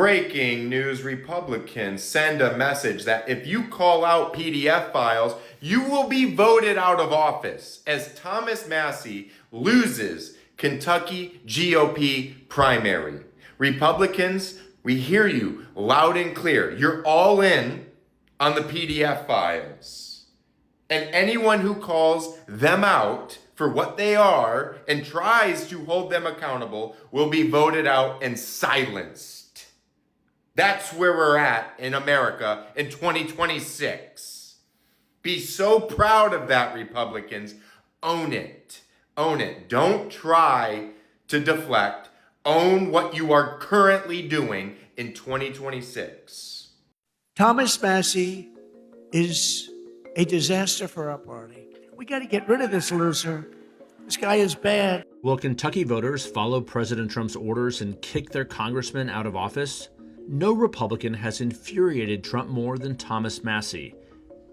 Breaking news, Republicans send a message that if you call out PDF files, you will be voted out of office as Thomas Massie loses Kentucky GOP primary. Republicans, we hear you loud and clear. You're all in on the PDF files. And anyone who calls them out for what they are and tries to hold them accountable will be voted out and silenced. That's where we're at in America in 2026. Be so proud of that, Republicans. Own it. Own it. Don't try to deflect. Own what you are currently doing in 2026. Thomas Massie is a disaster for our party. We got to get rid of this loser. This guy is bad. Will Kentucky voters follow President Trump's orders and kick their congressman out of office? No Republican has infuriated Trump more than Thomas Massie.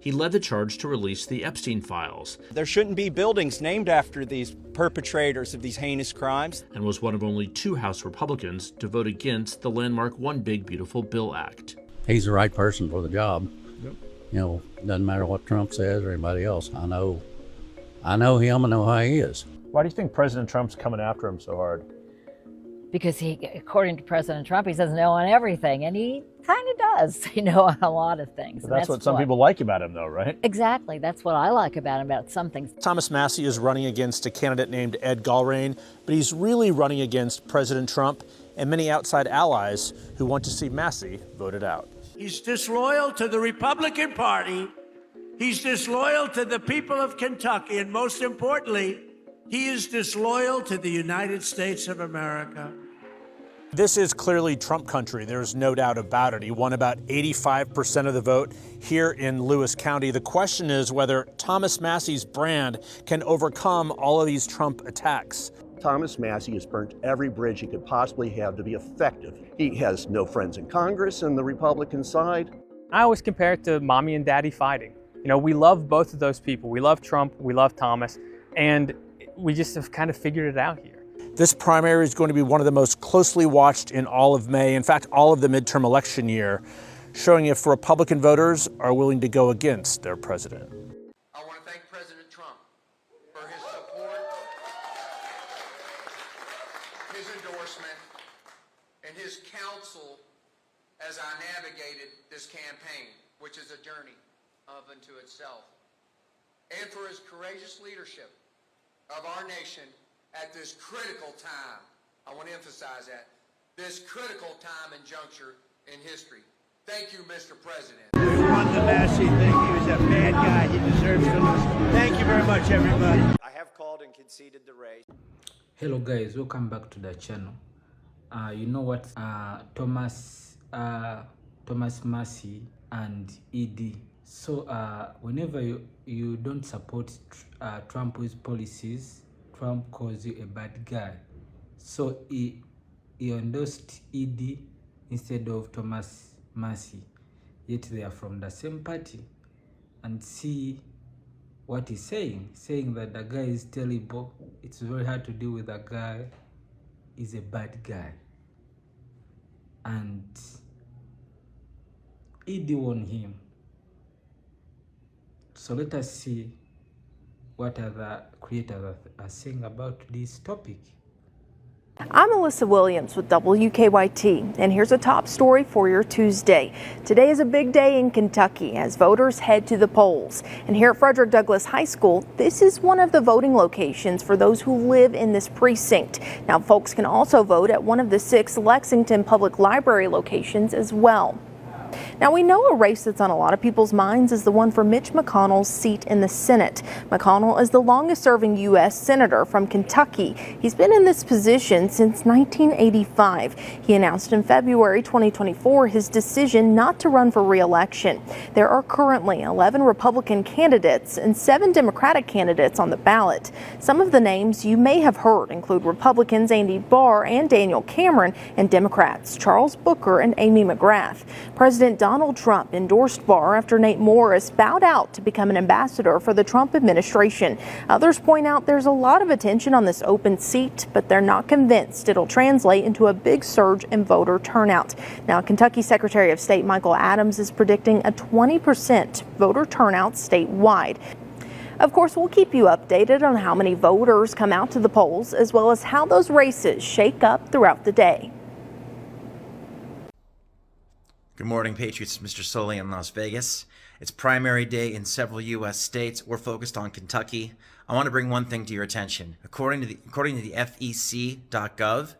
He led the charge to release the Epstein files. There shouldn't be buildings named after these perpetrators of these heinous crimes. And was one of only 2 House Republicans to vote against the landmark One Big Beautiful Bill Act. He's the right person for the job. Yep. You know, doesn't matter what Trump says or anybody else. I know him, I know how he is. Why do you think President Trump's coming after him so hard? Because he, according to President Trump, he says no on everything, and he kind of does know on a lot of things. That's what some people like about him, though, right? Exactly. That's what I like about him, about some things. Thomas Massie is running against a candidate named Ed Gallrein, but he's really running against President Trump and many outside allies who want to see Massie voted out. He's disloyal to the Republican Party. He's disloyal to the people of Kentucky. And most importantly, he is disloyal to the United States of America. This is clearly Trump country. There's no doubt about it. He won about 85% of the vote here in Lewis County. The question is whether Thomas Massie's brand can overcome all of these Trump attacks. Thomas Massie has burnt every bridge he could possibly have to be effective. He has no friends in Congress on the Republican side. I always compare it to mommy and daddy fighting. You know, we love both of those people. We love Trump, we love Thomas, and we just have kind of figured it out here. This primary is going to be one of the most closely watched in all of May, in fact, all of the midterm election year, showing if Republican voters are willing to go against their president. I want to thank President Trump for his support, his endorsement, and his counsel as I navigated this campaign, which is a journey of unto itself, and for his courageous leadership of our nation at this critical time. I want to emphasize that, this critical time and juncture in history. Thank you, Mr. President. We won the Massie thing. He was a bad guy. He deserves to lose. Thank you very much, everybody. I have called and conceded the race. Hello guys, welcome back to the channel. You know what, Thomas Massie and Ed. So whenever you don't support Trump's policies, Trump calls you a bad guy. So he endorsed Ed instead of Thomas Massie. Yet they are from the same party. And see what he's saying that the guy is terrible. It's very hard to deal with a guy. He's a bad guy. And Ed won him. So let us see what other creators are saying about this topic. I'm Alyssa Williams with WKYT, and here's a top story for your Tuesday. Today is a big day in Kentucky as voters head to the polls. And here at Frederick Douglass High School, this is one of the voting locations for those who live in this precinct. Now, folks can also vote at one of the 6 Lexington Public Library locations as well. Now, we know a race that's on a lot of people's minds is the one for Mitch McConnell's seat in the Senate. McConnell is the longest-serving U.S. senator from Kentucky. He's been in this position since 1985. He announced in February 2024 his decision not to run for re-election. There are currently 11 Republican candidates and 7 Democratic candidates on the ballot. Some of the names you may have heard include Republicans Andy Barr and Daniel Cameron and Democrats Charles Booker and Amy McGrath. President Donald Donald Trump endorsed Barr after Nate Morris bowed out to become an ambassador for the Trump administration. Others point out there's a lot of attention on this open seat, but they're not convinced it'll translate into a big surge in voter turnout. Now, Kentucky Secretary of State Michael Adams is predicting a 20% voter turnout statewide. Of course, we'll keep you updated on how many voters come out to the polls, as well as how those races shake up throughout the day. Good morning, Patriots. Mr. Soley in Las Vegas. It's primary day in several U.S. states. We're focused on Kentucky. I want to bring one thing to your attention. According to the FEC.gov,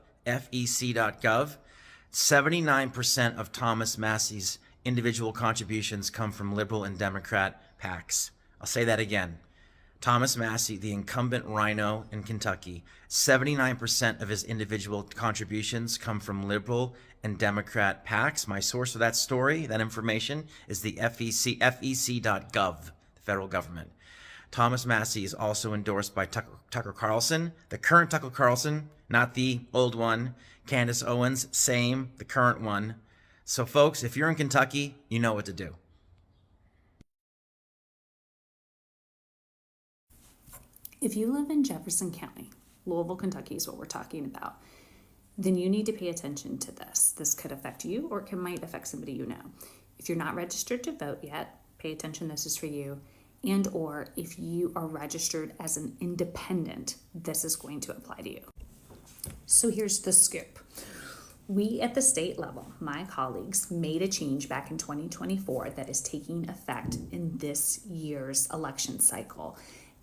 79% of Thomas Massie's individual contributions come from liberal and Democrat PACs. I'll say that again. Thomas Massie, the incumbent rhino in Kentucky, 79% of his individual contributions come from liberal and Democrat PACs. My source for that story, that information, is the FEC.gov, the federal government. Thomas Massie is also endorsed by Tucker Carlson, the current Tucker Carlson, not the old one. Candace Owens, same, the current one. So folks, if you're in Kentucky, you know what to do. If you live in Jefferson County, Louisville, Kentucky is what we're talking about, then you need to pay attention to this. This could affect you, or it might affect somebody you know. If you're not registered to vote yet, pay attention, this is for you. And or if you are registered as an independent, this is going to apply to you. So here's the scoop. We at the state level, my colleagues, made a change back in 2024 that is taking effect in this year's election cycle.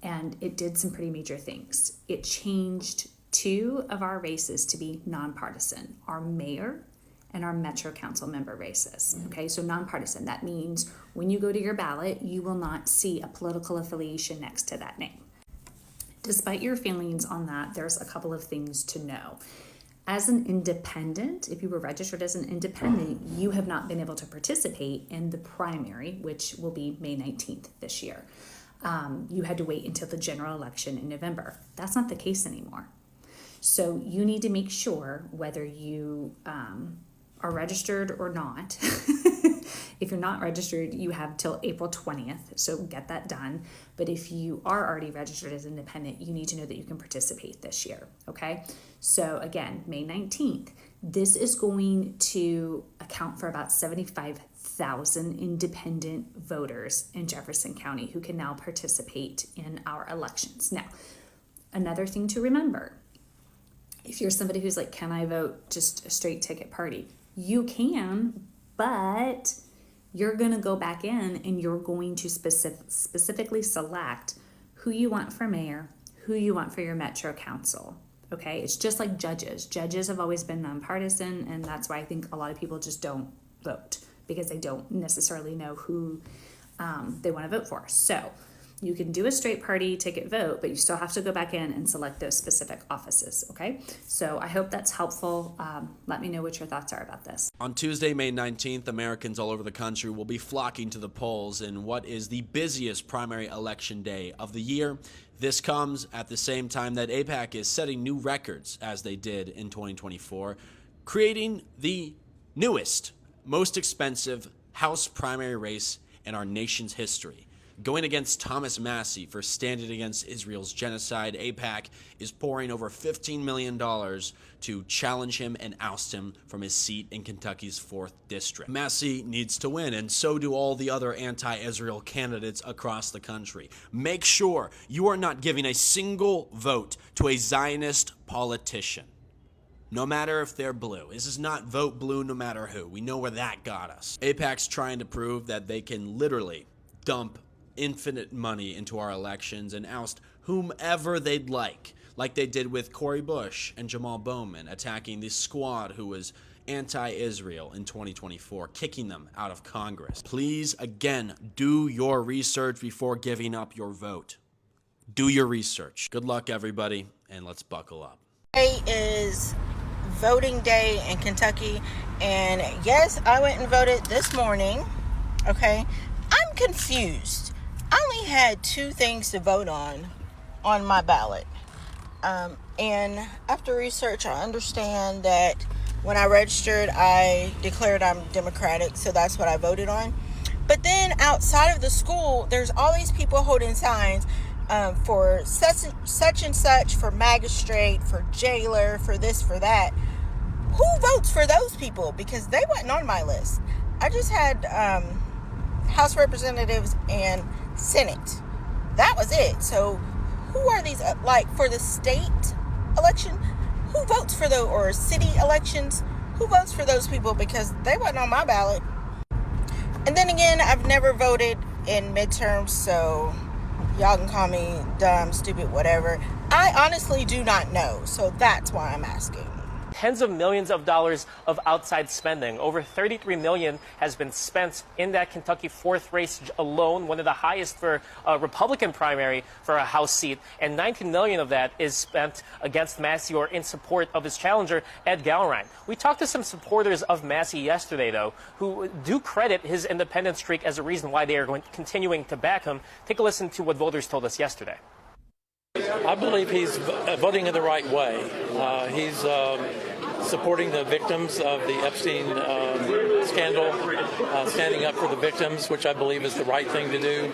And it did some pretty major things. It changed 2 of our races to be nonpartisan, our mayor and our Metro Council member races. Okay, so nonpartisan, that means when you go to your ballot, you will not see a political affiliation next to that name. Despite your feelings on that, there's a couple of things to know. As an independent, if you were registered as an independent, you have not been able to participate in the primary, which will be May 19th this year. You had to wait until the general election in November. That's not the case anymore. So you need to make sure whether you are registered or not. If you're not registered, you have till April 20th, so get that done. But if you are already registered as independent, you need to know that you can participate this year, okay? So again, May 19th, this is going to account for about 75,000 independent voters in Jefferson County who can now participate in our elections. Now, another thing to remember, if you're somebody who's like, can I vote just a straight ticket party? You can, but you're going to go back in and you're going to specifically select who you want for mayor, who you want for your Metro Council. Okay, it's just like judges. Judges have always been nonpartisan, and that's why I think a lot of people just don't vote because they don't necessarily know who they want to vote for. So you can do a straight party ticket vote, but you still have to go back in and select those specific offices, okay? So I hope that's helpful. Let me know what your thoughts are about this. On Tuesday, May 19th, Americans all over the country will be flocking to the polls in what is the busiest primary election day of the year. This comes at the same time that AIPAC is setting new records, as they did in 2024, creating the newest, most expensive House primary race in our nation's history. Going against Thomas Massie for standing against Israel's genocide, AIPAC is pouring over $15 million to challenge him and oust him from his seat in Kentucky's 4th District. Massie needs to win, and so do all the other anti-Israel candidates across the country. Make sure you are not giving a single vote to a Zionist politician, no matter if they're blue. This is not vote blue no matter who. We know where that got us. AIPAC's trying to prove that they can literally dump infinite money into our elections and oust whomever they'd like they did with Cori Bush and Jamal Bowman, attacking the squad who was anti-Israel in 2024, kicking them out of Congress. Please, again, do your research before giving up your vote. Do your research. Good luck, everybody, and let's buckle up. Today is voting day in Kentucky, and yes, I went and voted this morning, okay? I'm confused. I only had 2 things to vote on my ballot. And after research, I understand that When I registered, I declared I'm Democratic, so that's what I voted on. But then outside of the school, there's all these people holding signs for such and such, for magistrate, for jailer, for this, for that. Who votes for those people? Because they wasn't on my list. I just had House Representatives and Senate. That was it. So who are these, like for the state election? Who votes for those, or city elections? Who votes for those people? Because they wasn't on my ballot. And then again, I've never voted in midterms, so y'all can call me dumb, stupid, whatever. I honestly do not know, so that's why I'm asking. Tens of millions of dollars of outside spending. Over $33 million has been spent in that Kentucky 4th race alone, one of the highest for a Republican primary for a House seat. And $19 million of that is spent against Massie or in support of his challenger, Ed Gallrein. We talked to some supporters of Massie yesterday, though, who do credit his independent streak as a reason why they are continuing to back him. Take a listen to what voters told us yesterday. I believe he's voting in the right way. He's supporting the victims of the Epstein scandal, standing up for the victims, which I believe is the right thing to do.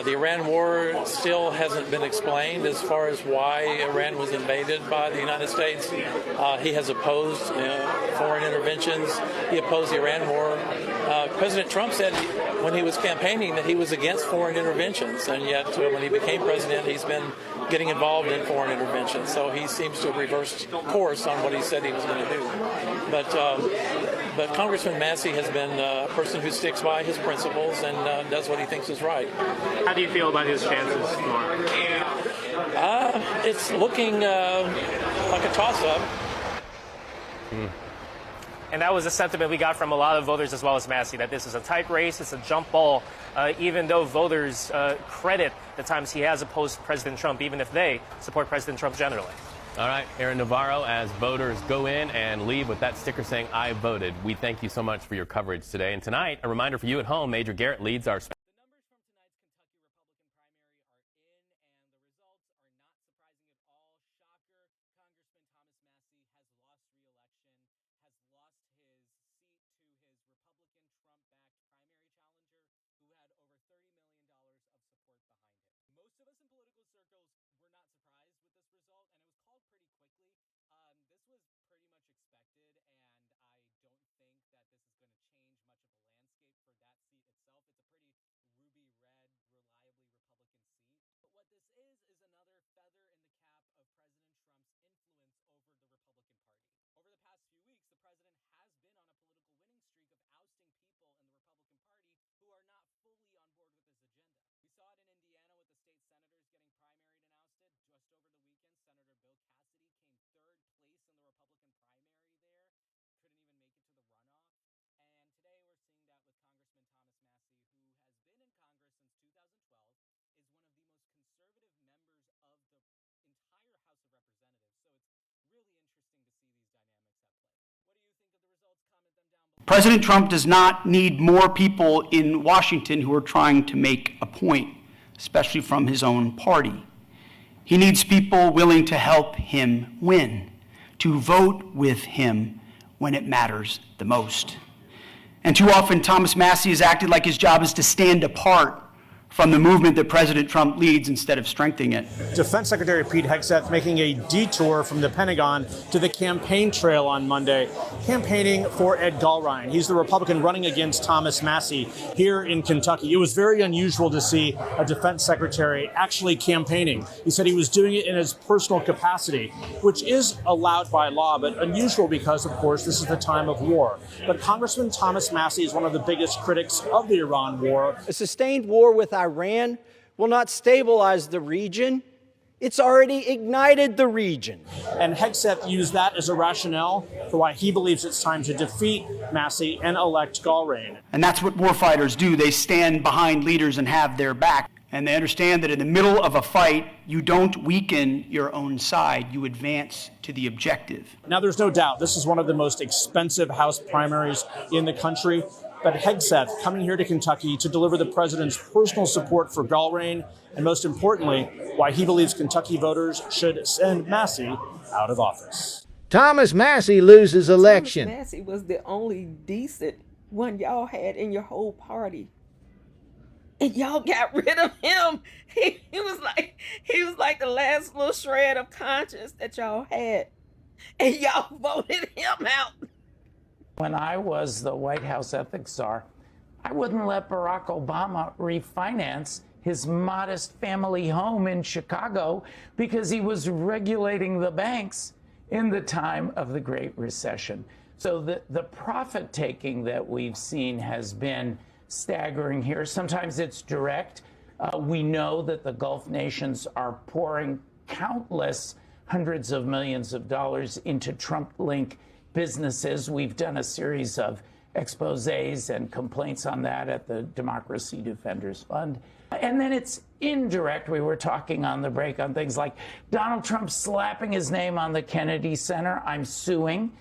The Iran war still hasn't been explained as far as why Iran was invaded by the United States. He has opposed foreign interventions. He opposed the Iran war. President Trump said when he was campaigning that he was against foreign interventions, and yet when he became president, he's been getting involved in foreign interventions. So he seems to have reversed course on what he said he was going to do. But Congressman Massie has been a person who sticks by his principles and does what he thinks is right. How do you feel about his chances, Mark? It's looking like a toss-up. And that was a sentiment we got from a lot of voters as well as Massie, that this is a tight race, it's a jump ball, even though voters credit the times he has opposed President Trump, even if they support President Trump generally. All right, Aaron Navarro, as voters go in and leave with that sticker saying, "I voted," we thank you so much for your coverage today. And tonight, a reminder for you at home, Major Garrett leads our President Trump does not need more people in Washington who are trying to make a point, especially from his own party. He needs people willing to help him win, to vote with him when it matters the most. And too often, Thomas Massie has acted like his job is to stand apart from the movement that President Trump leads instead of strengthening it. Defense Secretary Pete Hegseth making a detour from the Pentagon to the campaign trail on Monday, campaigning for Ed Gallrein. He's the Republican running against Thomas Massie here in Kentucky. It was very unusual to see a defense secretary actually campaigning. He said he was doing it in his personal capacity, which is allowed by law, but unusual because, of course, this is the time of war. But Congressman Thomas Massie is one of the biggest critics of the Iran war. A sustained war with Iran will not stabilize the region. It's already ignited the region. And Hegseth used that as a rationale for why he believes it's time to defeat Massie and elect Gallrein. And that's what warfighters do. They stand behind leaders and have their back. And they understand that in the middle of a fight, you don't weaken your own side, you advance to the objective. Now, there's no doubt this is one of the most expensive House primaries in the country. But Hegseth coming here to Kentucky to deliver the president's personal support for Gallrein, and most importantly, why he believes Kentucky voters should send Massie out of office. Thomas Massie loses election. Thomas Massie was the only decent one y'all had in your whole party. And y'all got rid of him. He was like the last little shred of conscience that y'all had. And y'all voted him out. When I was the White House ethics czar, I wouldn't let Barack Obama refinance his modest family home in Chicago because he was regulating the banks in the time of the Great Recession. So the profit taking that we've seen has been staggering here. Sometimes it's direct. We know that the Gulf nations are pouring countless hundreds of millions of dollars into Trump-linked businesses. We've done a series of exposés and complaints on that at the Democracy Defenders Fund. And then it's indirect. We were talking on the break on things like Donald Trump slapping his name on the Kennedy Center. I'm suing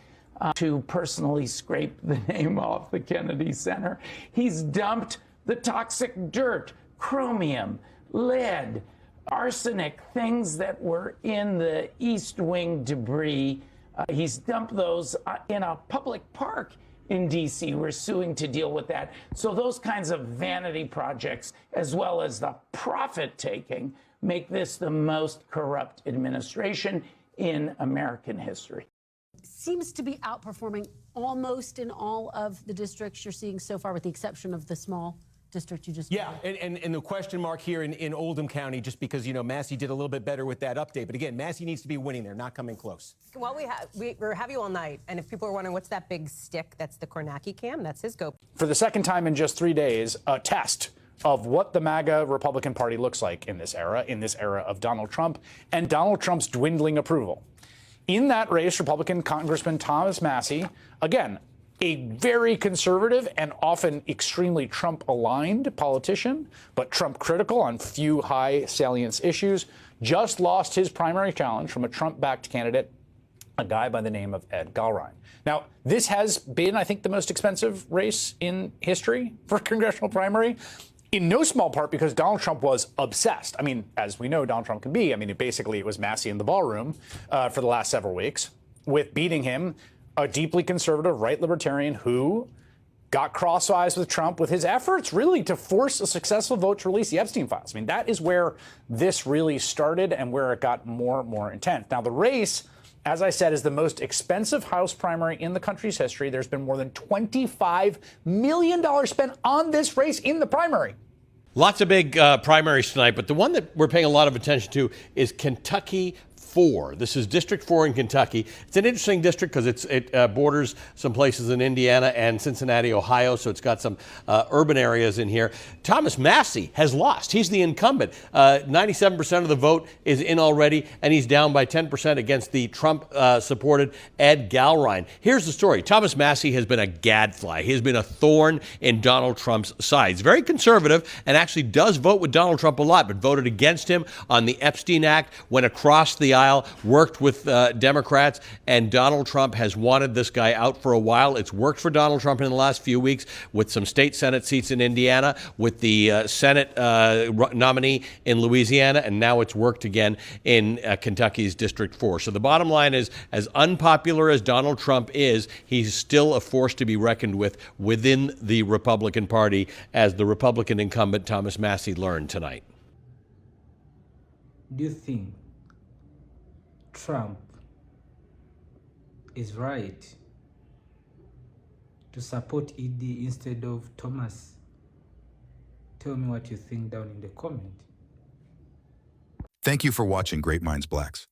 to personally scrape the name off the Kennedy Center. He's dumped the toxic dirt, chromium, lead, arsenic, things that were in the East Wing debris. He's dumped those in a public park in D.C. We're suing to deal with that. So those kinds of vanity projects, as well as the profit taking, make this the most corrupt administration in American history. Seems to be outperforming almost in all of the districts you're seeing so far, with the exception of the small district you just mentioned. And the question mark here in Oldham County, just because, Massie did a little bit better with that update. But again, Massie needs to be winning there, not coming close. Well, we have you all night. And if people are wondering what's that big stick, that's the Kornacki cam. That's his GOP. For the second time in just 3 days, a test of what the MAGA Republican Party looks like in this era of Donald Trump and Donald Trump's dwindling approval. In that race, Republican Congressman Thomas Massie, again, a very conservative and often extremely Trump-aligned politician, but Trump-critical on few high salience issues, just lost his primary challenge from a Trump-backed candidate, a guy by the name of Ed Gallrein. Now, this has been, I think, the most expensive race in history for a congressional primary, in no small part because Donald Trump was obsessed. I mean, as we know Donald Trump can be. I mean, it was Massie in the ballroom for the last several weeks with beating him, a deeply conservative right libertarian who got crosswise with Trump with his efforts really to force a successful vote to release the Epstein files. I mean, that is where this really started and where it got more and more intense. Now, the race, as I said, is the most expensive House primary in the country's history. There's been more than $25 million spent on this race in the primary. Lots of big primaries tonight, but the one that we're paying a lot of attention to is Kentucky 4. This is District 4 in Kentucky. It's an interesting district because it borders some places in Indiana and Cincinnati, Ohio, so it's got some urban areas in here. Thomas Massie has lost. He's the incumbent. 97% of the vote is in already, and he's down by 10% against the Trump-supported Ed Gallrein. Here's the story. Thomas Massie has been a gadfly. He has been a thorn in Donald Trump's side. He's very conservative and actually does vote with Donald Trump a lot, but voted against him on the Epstein Act, went across the aisle, worked with Democrats, and Donald Trump has wanted this guy out for a while. It's worked for Donald Trump in the last few weeks with some state Senate seats in Indiana, with the Senate nominee in Louisiana, and now it's worked again in Kentucky's District 4. So the bottom line is, as unpopular as Donald Trump is, he's still a force to be reckoned with within the Republican Party, as the Republican incumbent Thomas Massie learned tonight. Do you think Trump is right to support ED instead of Thomas? Tell me what you think down in the comment. Thank you for watching Great Minds Blacks.